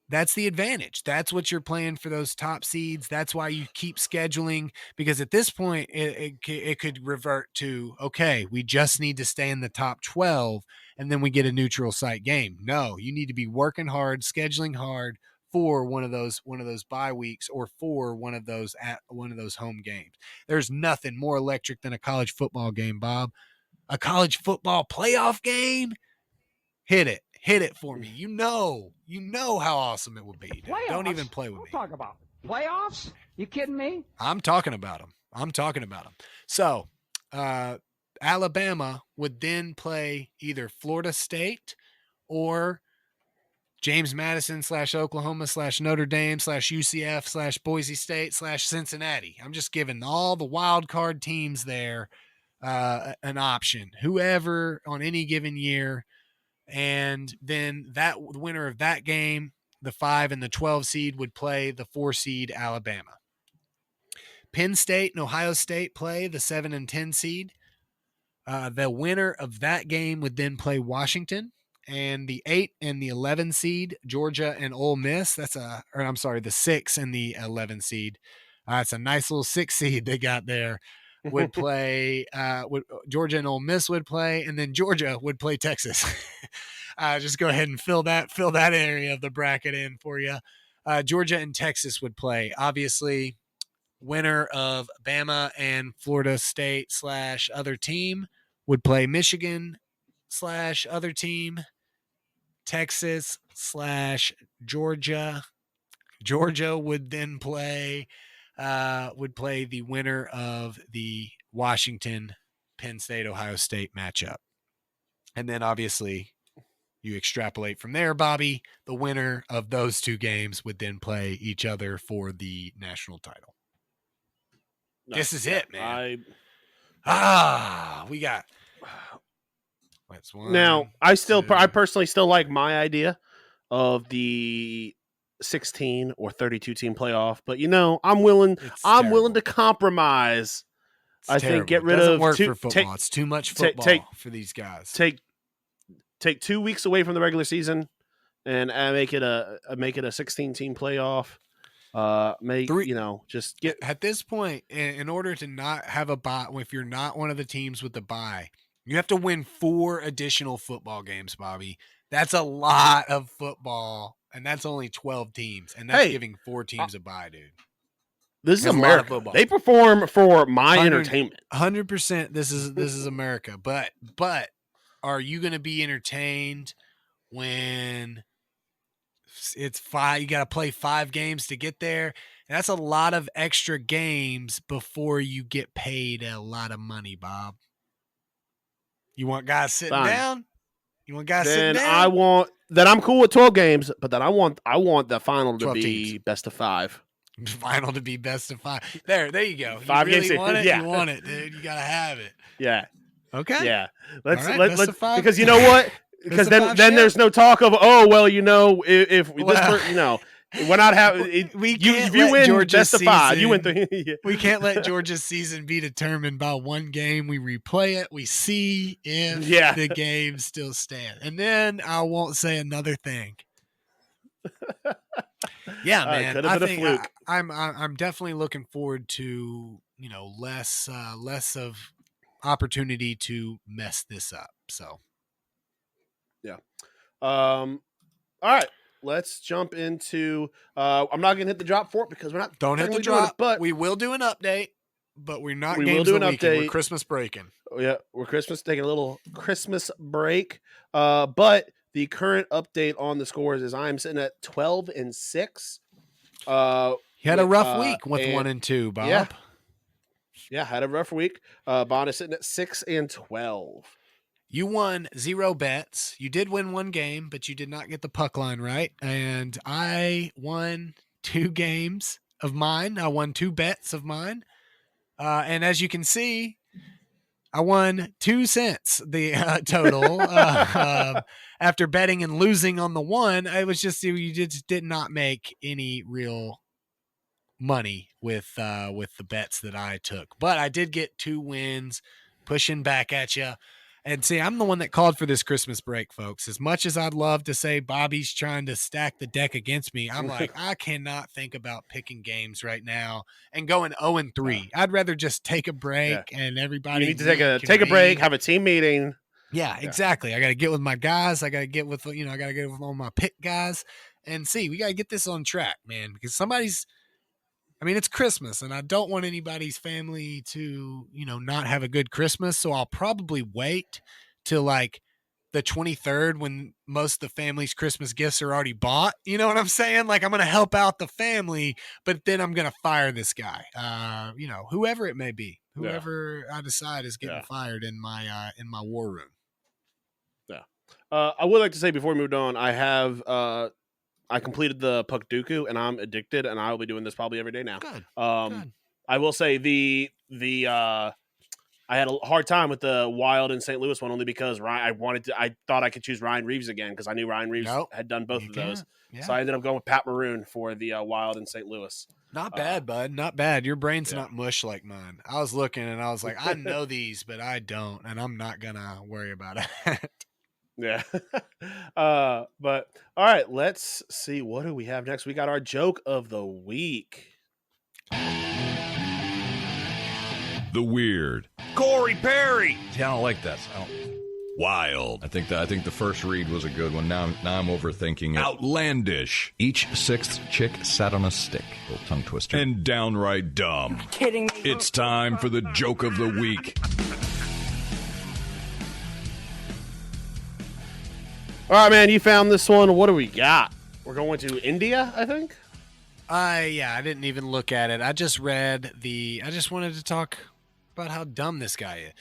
[SPEAKER 3] That's the advantage. That's what you're playing for those top seeds. That's why you keep scheduling, because at this point it could revert to, okay, we just need to stay in the top 12 and then we get a neutral site game. No, you need to be working hard, scheduling hard for one of those bye weeks or for one of those home games. There's nothing more electric than a college football game, Bob. A college football playoff game? Hit it for me. You know how awesome it would be. Dude. Don't even play with me.
[SPEAKER 5] Talk about playoffs? You kidding me?
[SPEAKER 3] I'm talking about them. So, Alabama would then play either Florida State or James Madison / Oklahoma / Notre Dame / UCF / Boise State / Cincinnati. I'm just giving all the wild card teams there an option. Whoever on any given year. And then the winner of that game, the 5 and the 12 seed, would play the 4 seed Alabama. Penn State and Ohio State play the 7 and 10 seed. The winner of that game would then play Washington, and the 8 and the 11 seed, Georgia and Ole Miss. The 6 and the 11 seed. It's a nice little 6 seed they got there. Would play Georgia and Ole Miss would play, and then Georgia would play Texas. Just go ahead and fill that area of the bracket in for you. Georgia and Texas would play. Obviously, winner of Bama and Florida State / other team would play Michigan / other team. Texas / Georgia. Georgia would then play the winner of the Washington, Penn State, Ohio State matchup. And then obviously you extrapolate from there, Bobby. The winner of those two games would then play each other for the national title. This is it, man. We got. That's one.
[SPEAKER 2] Now, I personally still like my idea of the 16 or 32 team playoff, but I'm willing to compromise. I think get rid of
[SPEAKER 3] work for football. It's too much football for these guys.
[SPEAKER 2] Take 2 weeks away from the regular season and make it a 16 team playoff. Just get
[SPEAKER 3] at this point, in order to not have a bye, if you're not one of the teams with the bye, you have to win 4 additional football games, Bobby. That's a lot of football, and that's only 12 teams, and that's
[SPEAKER 2] Hey,
[SPEAKER 3] giving 4 teams a bye, dude.
[SPEAKER 2] This is
[SPEAKER 3] That's a lot of
[SPEAKER 2] America.
[SPEAKER 3] football.
[SPEAKER 2] They perform for my entertainment.
[SPEAKER 3] 100%. This is America. But are you going to be entertained when it's 5? You got to play 5 games to get there. And that's a lot of extra games before you get paid a lot of money, Bob. You want guys sitting
[SPEAKER 2] Fine.
[SPEAKER 3] down? You want guys
[SPEAKER 2] Then
[SPEAKER 3] sitting down?
[SPEAKER 2] I'm cool with 12 games, but then I want the final to
[SPEAKER 3] 12
[SPEAKER 2] be
[SPEAKER 3] teams.
[SPEAKER 2] best of 5.
[SPEAKER 3] Final to be best of 5. There you go.
[SPEAKER 2] 5
[SPEAKER 3] you really
[SPEAKER 2] games.
[SPEAKER 3] want it?
[SPEAKER 2] Yeah.
[SPEAKER 3] You want it, dude. You got to have it.
[SPEAKER 2] Yeah.
[SPEAKER 3] Okay.
[SPEAKER 2] Yeah.
[SPEAKER 3] All right, best of 5.
[SPEAKER 2] Because you know what? Because
[SPEAKER 3] Best of 5
[SPEAKER 2] then
[SPEAKER 3] shit.
[SPEAKER 2] there's no talk of, oh, well, if this
[SPEAKER 3] Well,
[SPEAKER 2] person, we're not having
[SPEAKER 3] can't
[SPEAKER 2] if you
[SPEAKER 3] let
[SPEAKER 2] win
[SPEAKER 3] Georgia's
[SPEAKER 2] best of 5, you win
[SPEAKER 3] season-
[SPEAKER 2] 3.
[SPEAKER 3] We can't let Georgia's season be determined by one game. We replay it. We see if
[SPEAKER 2] Yeah.
[SPEAKER 3] the games still stand. And then I won't say another thing. Yeah, man.
[SPEAKER 2] could have
[SPEAKER 3] I
[SPEAKER 2] been a
[SPEAKER 3] think
[SPEAKER 2] fluke.
[SPEAKER 3] I'm definitely looking forward to, less of opportunity to mess this up. So
[SPEAKER 2] All right. Let's jump into. I'm not gonna hit the drop for it because we're not.
[SPEAKER 3] don't hit the
[SPEAKER 2] technically doing it,
[SPEAKER 3] drop.
[SPEAKER 2] but
[SPEAKER 3] We will do an update, but we're not
[SPEAKER 2] We
[SPEAKER 3] games
[SPEAKER 2] will do
[SPEAKER 3] of the
[SPEAKER 2] an
[SPEAKER 3] weekend.
[SPEAKER 2] update.
[SPEAKER 3] We're Christmas breaking.
[SPEAKER 2] yeah, we're taking a little Christmas break. But the current update on the scores is I'm sitting at 12-6.
[SPEAKER 3] You had a
[SPEAKER 2] with,
[SPEAKER 3] rough week with
[SPEAKER 2] and-
[SPEAKER 3] 1 and 2, Bob.
[SPEAKER 2] Yeah. Yeah, had a rough week. Bond is sitting at 6-12.
[SPEAKER 3] You won 0 bets. You did win 1 game, but you did not get the puck line right. And I won 2 games of mine. I won 2 bets of mine. And as you can see, I won 2 cents the total after betting and losing on the one. It was just you just did not make any real money with the bets that I took, but I did get 2 wins, pushing back at you. And see, I'm the one that called for this Christmas break, folks. As much as I'd love to say Bobby's trying to stack the deck against me, I'm like, I cannot think about picking games right now and going 0-3. I'd rather just take a break and everybody.
[SPEAKER 2] You need to take a break, have a team meeting.
[SPEAKER 3] Yeah, exactly. I got to get with my guys. I got to get with I got to get with all my pick guys and see. We got to get this on track, man, because it's Christmas, and I don't want anybody's family to, not have a good Christmas. So I'll probably wait till like the 23rd when most of the family's Christmas gifts are already bought. You know what I'm saying? Like I'm going to help out the family, but then I'm going to fire this guy, whoever it may be, whoever I decide is getting fired in my war room.
[SPEAKER 2] Yeah. I would like to say before we moved on, I completed the Puck Dooku, and I'm addicted, and I'll be doing this probably every day now.
[SPEAKER 3] Good.
[SPEAKER 2] Good. I will say I had a hard time with the Wild and St. Louis one only because I thought I could choose Ryan Reeves again because I knew Ryan Reeves had done both of those. Yeah. So I ended up going with Pat Maroon for the Wild and St. Louis.
[SPEAKER 3] Not bad, bud. Not bad. Your brain's not mush like mine. I was looking, and I was like, I know these, but I don't, and I'm not going to worry about it.
[SPEAKER 2] Yeah. But all right, let's see. What do we have next? We got our joke of the week.
[SPEAKER 4] The weird. Corey Perry. See, I don't like this. Wild. I think the first read was a good one. Now I'm overthinking it. Outlandish.
[SPEAKER 6] Each 6th chick sat on a stick. Little tongue twister.
[SPEAKER 4] And downright dumb.
[SPEAKER 7] You're kidding me.
[SPEAKER 4] It's time for the joke of the week.
[SPEAKER 2] All right, man, you found this one. What do we got? We're going to India, I think.
[SPEAKER 3] I didn't even look at it. I just read I just wanted to talk about how dumb this guy is.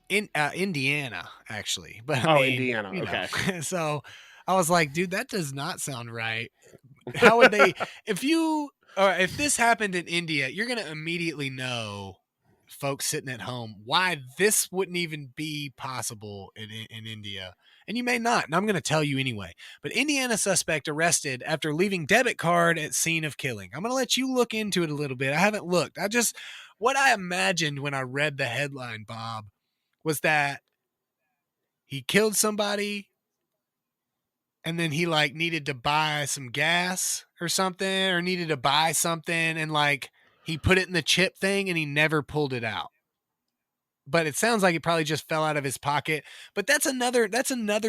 [SPEAKER 3] In Indiana, actually. But
[SPEAKER 2] Indiana. Okay.
[SPEAKER 3] So I was like, dude, that does not sound right. How would they if this happened in India, you're going to immediately know, folks sitting at home, why this wouldn't even be possible in India. And you may not, and I'm going to tell you anyway. But Indiana suspect arrested after leaving debit card at scene of killing. I'm going to let you look into it a little bit. I haven't looked. What I imagined when I read the headline, Bob, was that he killed somebody and then he needed to buy some gas or something, or needed to buy something, and he put it in the chip thing and he never pulled it out. but it sounds like it probably just fell out of his pocket. But that's another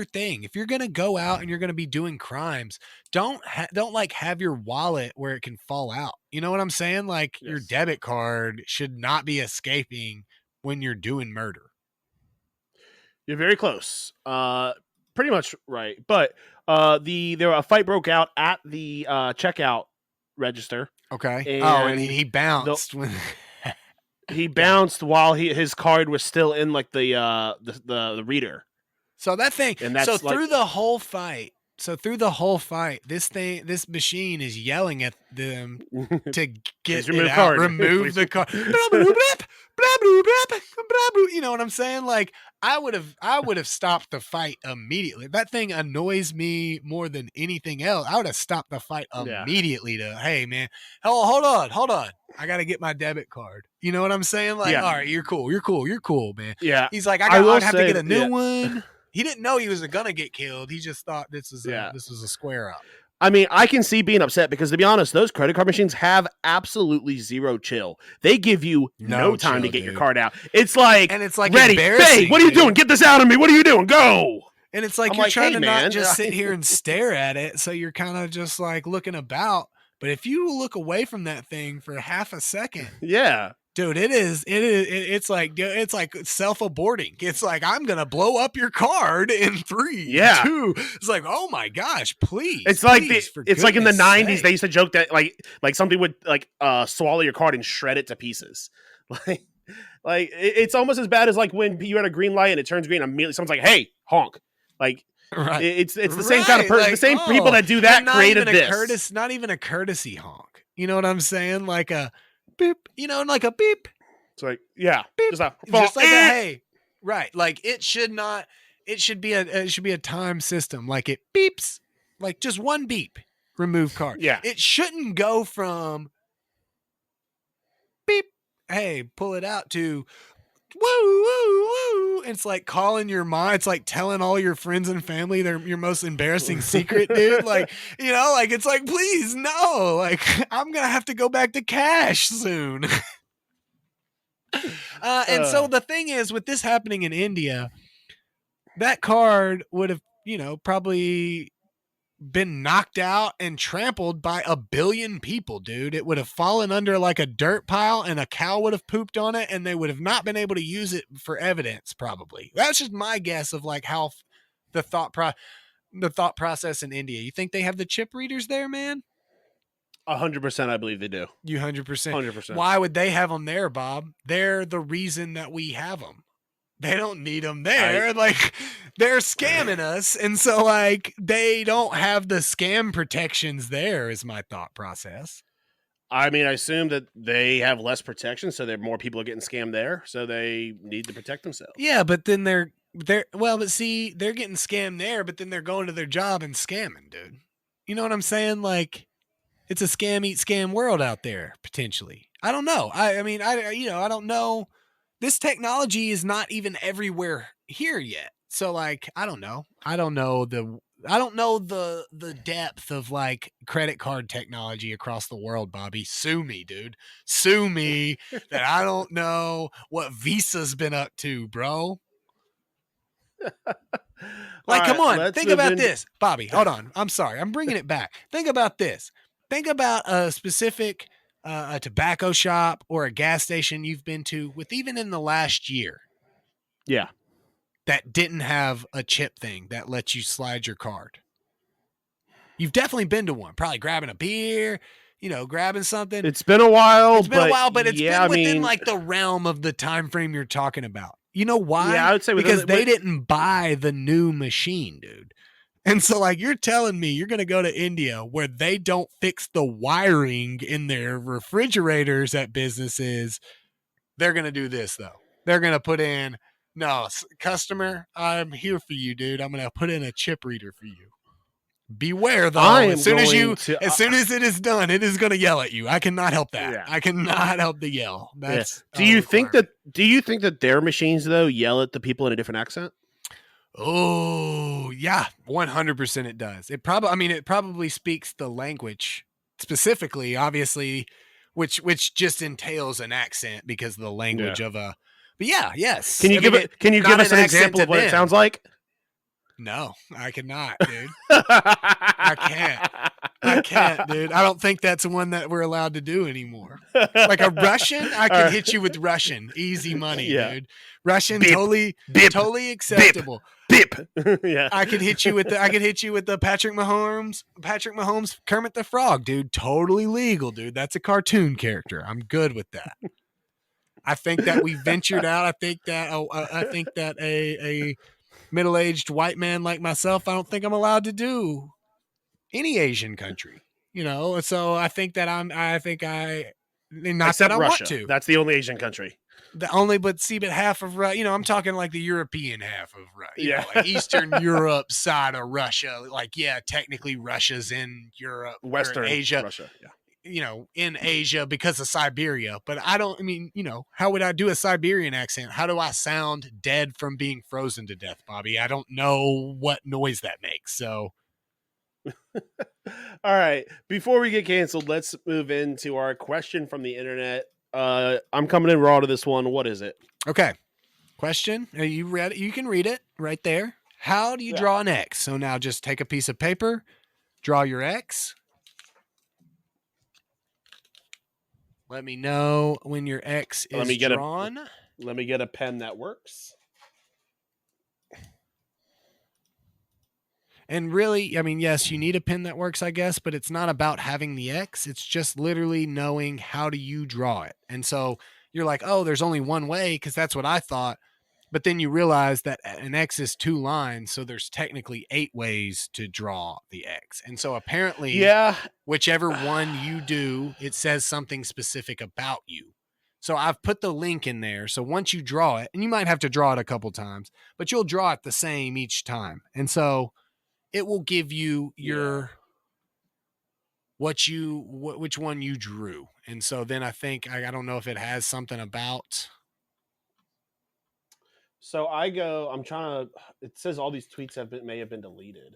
[SPEAKER 3] thing. If you're going to go out and you're going to be doing crimes, don't like have your wallet where it can fall out. You know what I'm saying? Like your debit card should not be escaping when you're doing murder.
[SPEAKER 2] You're very close. Pretty much right. But a fight broke out at the checkout register.
[SPEAKER 3] Okay. And he bounced when
[SPEAKER 2] he bounced while his card was still in like the reader.
[SPEAKER 3] So that thing.
[SPEAKER 2] And that's
[SPEAKER 3] through the whole fight. This machine is yelling at them to get it out, remove the card. You know what I'm saying? Like I would have stopped the fight immediately. That thing annoys me more than anything else. I would have stopped the fight immediately hey man, hold on. I got to get my debit card. You know what I'm saying? Like, all right, you're cool, man.
[SPEAKER 2] Yeah.
[SPEAKER 3] He's like, I'd have to get a new one. He didn't know he was gonna get killed. He just thought this was a square up.
[SPEAKER 2] I mean, I can see being upset because, to be honest, those credit card machines have absolutely zero chill. They give you no time to get your card out. It's like,
[SPEAKER 3] and it's like
[SPEAKER 2] ready. Hey, what are you doing? Get this out of me. What are you doing? Go.
[SPEAKER 3] And it's like you're trying to not just sit here and stare at it. So you're kind of just like looking about. But if you look away from that thing for half a second, dude, it's like self-aborting. It's like, I'm going to blow up your card in 3, 2. It's like, oh my gosh, please.
[SPEAKER 2] It's like in the 90s, they used to joke that like somebody would swallow your card and shred it to pieces. Like it's almost as bad as like when you're at a green light and it turns green, immediately someone's like, hey, honk. Like, right. It's the same kind of person. Like, the same people that do that created this.
[SPEAKER 3] Not even a courtesy honk. You know what I'm saying? Like a beep. You know, like a beep.
[SPEAKER 2] It's like, yeah,
[SPEAKER 3] beep. Just like a hey. Right. Like it should not. It should be a time system. Like it beeps. Like just one beep. Remove card.
[SPEAKER 2] Yeah.
[SPEAKER 3] It shouldn't go from beep. Hey, pull it out to woo, woo, woo. It's like calling your mom. It's like telling all your friends and family your most embarrassing secret, dude. Like, you know, like it's like, please, no. Like, I'm going to have to go back to cash soon. And so the thing is, with this happening in India, that card would have, probably been knocked out and trampled by 1 billion people, dude. It would have fallen under like a dirt pile and a cow would have pooped on it and they would have not been able to use it for evidence, probably. That's just my guess of like how the thought process in India. You think they have the chip readers there, man?
[SPEAKER 2] 100%, I believe they do.
[SPEAKER 3] You 100%?
[SPEAKER 2] 100%.
[SPEAKER 3] Why would they have them there, Bob? They're the reason that we have them. They don't need them there. Like, they're scamming us. And so, like, they don't have the scam protections there is my thought process.
[SPEAKER 2] I mean, I assume that they have less protection, so more people are getting scammed there. So they need to protect themselves.
[SPEAKER 3] Yeah, but then they're getting scammed there, but then they're going to their job and scamming, dude. You know what I'm saying? Like, it's a scam, eat, scam world out there, potentially. I don't know. I mean, I don't know. This technology is not even everywhere here yet. So like, I don't know the depth of like credit card technology across the world, Bobby. Sue me, dude. Sue me that I don't know what Visa's been up to, bro. Like, come on, think about this. Bobby, hold on. I'm sorry. I'm bringing it back. Think about this. Think about a specific a tobacco shop or a gas station you've been to with even in the last year.
[SPEAKER 2] Yeah.
[SPEAKER 3] That didn't have a chip thing that lets you slide your card. You've definitely been to one, probably grabbing a beer, grabbing something.
[SPEAKER 2] It's been a while,
[SPEAKER 3] but it's been within like the realm of the time frame you're talking about. You know why?
[SPEAKER 2] Yeah, I would say
[SPEAKER 3] because they didn't buy the new machine, dude. And so, like, you're telling me you're going to go to India where they don't fix the wiring in their refrigerators at businesses. They're going to do this, though. They're going to put in, no, customer, I'm here for you, dude. I'm going to put in a chip reader for you. Beware, though. As soon as it is done, it is going to yell at you. I cannot help that. Yeah. I cannot help the yell. That's
[SPEAKER 2] Do you think that their machines, though, yell at the people in a different accent?
[SPEAKER 3] Oh, yeah, 100% it does. It probably speaks the language specifically, obviously, which just entails an accent because of the language of But yeah, yes.
[SPEAKER 2] Can you give us an example of what it sounds like?
[SPEAKER 3] No, I cannot, dude. I can't, dude. I don't think that's one that we're allowed to do anymore. Like a Russian, I can hit you with Russian. Easy money, dude. Russian,
[SPEAKER 2] Bip,
[SPEAKER 3] totally acceptable.
[SPEAKER 2] Bip. Yeah.
[SPEAKER 3] I could hit you with the Patrick Mahomes, Kermit the Frog, dude. Totally legal, dude. That's a cartoon character. I'm good with that. I think that we ventured out. I think that a middle-aged white man like myself, I don't think I'm allowed to do any Asian country, So I think that not
[SPEAKER 2] Except
[SPEAKER 3] that I
[SPEAKER 2] Russia.
[SPEAKER 3] want to.
[SPEAKER 2] That's the only Asian country.
[SPEAKER 3] But half of I'm talking like the European half of Russia,
[SPEAKER 2] Yeah.
[SPEAKER 3] like Eastern Europe side of Russia. Like, yeah, technically Russia's in Europe,
[SPEAKER 2] Western
[SPEAKER 3] Asia,
[SPEAKER 2] Russia. Yeah.
[SPEAKER 3] In Asia because of Siberia. But how would I do a Siberian accent? How do I sound dead from being frozen to death, Bobby? I don't know what noise that makes. So,
[SPEAKER 2] all right. Before we get canceled, let's move into our question from the internet. I'm coming in raw to this one. What is it?
[SPEAKER 3] Okay. Question. Are you ready? You can read it right there. How do you draw an X? So now just take a piece of paper, draw your X. Let me know when your X is drawn.
[SPEAKER 2] Let me get a pen that works.
[SPEAKER 3] And really, yes, you need a pen that works, I guess, but it's not about having the X. It's just literally knowing how do you draw it. And so you're like, oh, there's only one way because that's what I thought. But then you realize that an X is 2 lines, so there's technically 8 ways to draw the X. And so apparently, whichever one you do, it says something specific about you. So I've put the link in there. So once you draw it, and you might have to draw it a couple times, but you'll draw it the same each time. And so it will give you which one you drew. And so then I think, I don't know if it has something about.
[SPEAKER 2] So it says all these tweets may have been deleted.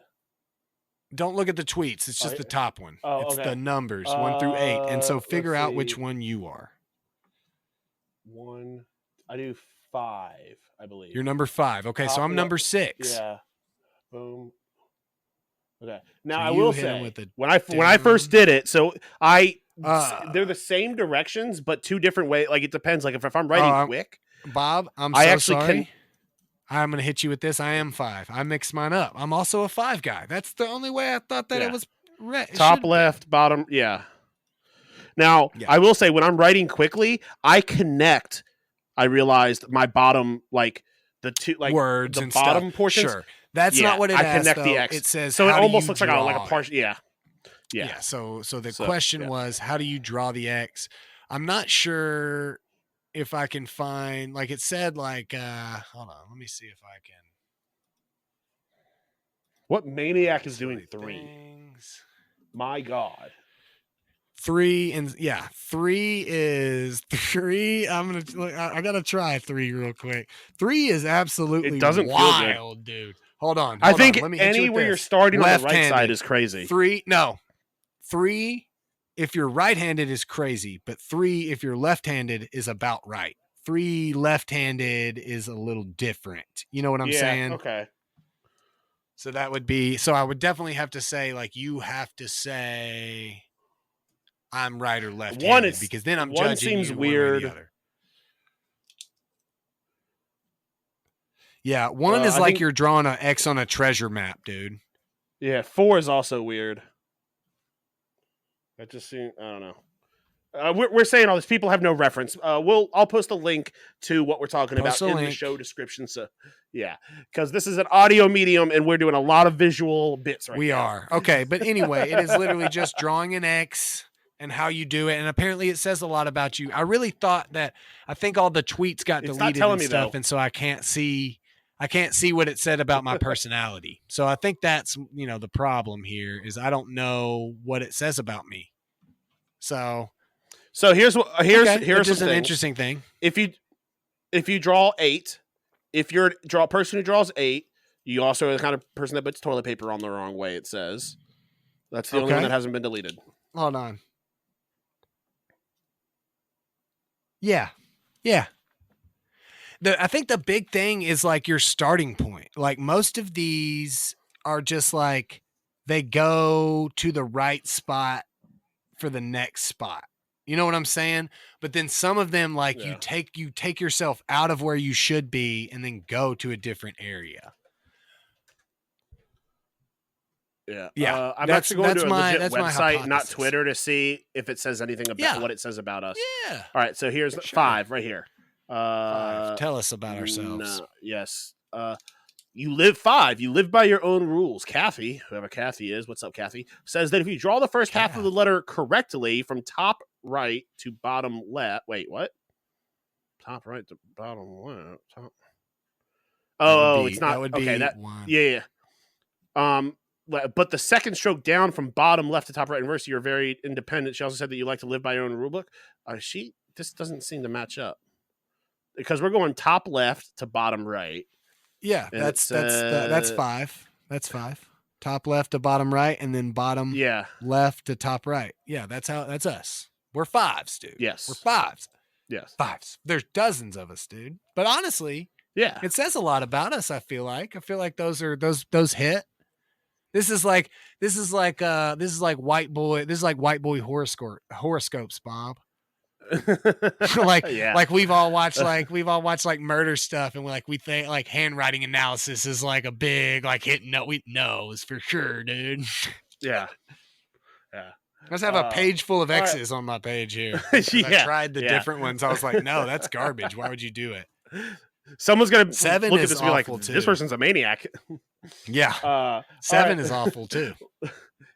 [SPEAKER 3] Don't look at the tweets. It's just the top one.
[SPEAKER 2] Oh,
[SPEAKER 3] it's
[SPEAKER 2] okay.
[SPEAKER 3] the numbers 1 through 8. And so figure out which one you are.
[SPEAKER 2] I do 5, I believe.
[SPEAKER 3] You're number 5. Okay. So I'm number 6.
[SPEAKER 2] Yeah. Boom. Okay. Now
[SPEAKER 3] So
[SPEAKER 2] I
[SPEAKER 3] you
[SPEAKER 2] will
[SPEAKER 3] hit
[SPEAKER 2] say
[SPEAKER 3] him with the
[SPEAKER 2] when I first did it, so they're the same directions but 2 different ways. Like it depends. Like if I'm writing quick,
[SPEAKER 3] Bob, I'm sorry. I'm going to hit you with this. I am 5. I mixed mine up. I'm also a 5 guy. That's the only way I thought that it was
[SPEAKER 2] top left, bottom. Yeah. Now I will say when I'm writing quickly, I realized my bottom, like the 2 like
[SPEAKER 3] words
[SPEAKER 2] the
[SPEAKER 3] and
[SPEAKER 2] bottom
[SPEAKER 3] stuff.
[SPEAKER 2] portions.
[SPEAKER 3] Sure. That's not what it
[SPEAKER 2] I
[SPEAKER 3] asks,
[SPEAKER 2] connect
[SPEAKER 3] though.
[SPEAKER 2] the X.
[SPEAKER 3] It says
[SPEAKER 2] so. It
[SPEAKER 3] how
[SPEAKER 2] almost
[SPEAKER 3] do you
[SPEAKER 2] looks like a
[SPEAKER 3] draw
[SPEAKER 2] partial. Yeah.
[SPEAKER 3] So the question was, how do you draw the X? I'm not sure if I can find, like it said, like hold on, let me see if I can.
[SPEAKER 2] What maniac is doing 3?
[SPEAKER 3] Things.
[SPEAKER 2] My God.
[SPEAKER 3] 3 is 3. I gotta try 3 real quick. 3 is absolutely
[SPEAKER 2] it doesn't
[SPEAKER 3] wild, dude. Hold on.
[SPEAKER 2] I think
[SPEAKER 3] Let me hit you with
[SPEAKER 2] anywhere you're
[SPEAKER 3] this.
[SPEAKER 2] starting on the right
[SPEAKER 3] Left-handed.
[SPEAKER 2] side is crazy.
[SPEAKER 3] 3, if you're right-handed is crazy, but 3, if you're left-handed, is about right. 3 left-handed is a little different. You know what I'm saying?
[SPEAKER 2] Okay.
[SPEAKER 3] So that would be, I would definitely have to say, like, you have to say I'm right or left-handed because then I'm judging
[SPEAKER 2] seems
[SPEAKER 3] you
[SPEAKER 2] weird.
[SPEAKER 3] one way or the other. Yeah, 1 is like you're drawing an X on a treasure map, dude.
[SPEAKER 2] Yeah, 4 is also weird. That just seems, I don't know. We're saying all this. People have no reference. I'll post a link to what we're talking about in the show description. So, yeah, because this is an audio medium and we're doing a lot of visual bits right now.
[SPEAKER 3] We are. Okay, but anyway, it is literally just drawing an X and how you do it. And apparently it says a lot about you. I really thought that, I think all the tweets got deleted and stuff, and so I can't see what it said about my personality. So I think that's, the problem here is I don't know what it says about me. So here's
[SPEAKER 2] an
[SPEAKER 3] interesting thing.
[SPEAKER 2] If you draw 8, if you're a person who draws 8, you also are the kind of person that puts toilet paper on the wrong way. It says that's the only one that hasn't been deleted.
[SPEAKER 3] Hold on. Yeah. I think the big thing is like your starting point. Like most of these are just like they go to the right spot for the next spot. You know what I'm saying? But then some of them, like you take yourself out of where you should be and then go to a different area.
[SPEAKER 2] Yeah. I'm actually going to a legit website, not Twitter, to see if it says anything about what it says about us.
[SPEAKER 3] Yeah.
[SPEAKER 2] All right. So here's 5 right here.
[SPEAKER 3] 5. Tell us about ourselves.
[SPEAKER 2] Yes. You live 5. You live by your own rules. Kathy, whoever Kathy is, what's up, Kathy, says that if you draw the first half of the letter correctly from top right to bottom left. Wait, what? Top right to bottom left. It's not.
[SPEAKER 3] That would be one.
[SPEAKER 2] Yeah. But the second stroke down from bottom left to top right in verse, you're very independent. She also said that you like to live by your own rule book. This doesn't seem to match up because we're going top left to bottom right.
[SPEAKER 3] Yeah, that's 5. That's 5. Top left to bottom right, and then bottom left to top right. Yeah, that's us. We're 5s, dude.
[SPEAKER 2] Yes,
[SPEAKER 3] we're 5s.
[SPEAKER 2] Yes,
[SPEAKER 3] 5s. There's dozens of us, dude. But honestly, it says a lot about us. I feel like those hit. This is like white boy horoscopes, Bob. Like we've all watched like murder stuff, and we think like handwriting analysis is like a big like hit knows for sure, dude.
[SPEAKER 2] Yeah.
[SPEAKER 3] Let's have a page full of X's on my page here. I tried the different ones. I was like, no, that's garbage. Why would you do it?
[SPEAKER 2] Someone's gonna
[SPEAKER 3] 7
[SPEAKER 2] look at
[SPEAKER 3] is
[SPEAKER 2] this and be like,
[SPEAKER 3] awful too.
[SPEAKER 2] This person's a maniac.
[SPEAKER 3] Yeah. 7 is awful too.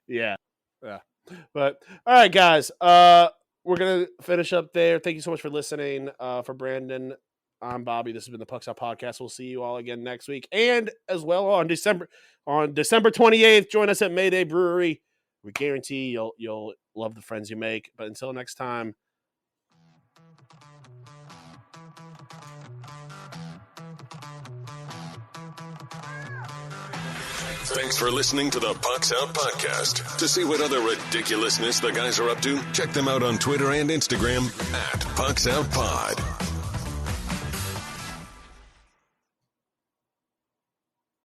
[SPEAKER 2] Yeah. But all right, guys. We're gonna finish up there. Thank you so much for listening. For Brandon, I'm Bobby. This has been the Pucks Out Podcast. We'll see you all again next week, and as well on December 28th. Join us at Mayday Brewery. We guarantee you'll love the friends you make. But until next time.
[SPEAKER 1] Thanks for listening to the Pucks Out Podcast. To see what other ridiculousness the guys are up to, check them out on Twitter and Instagram at Pucks Out Pod.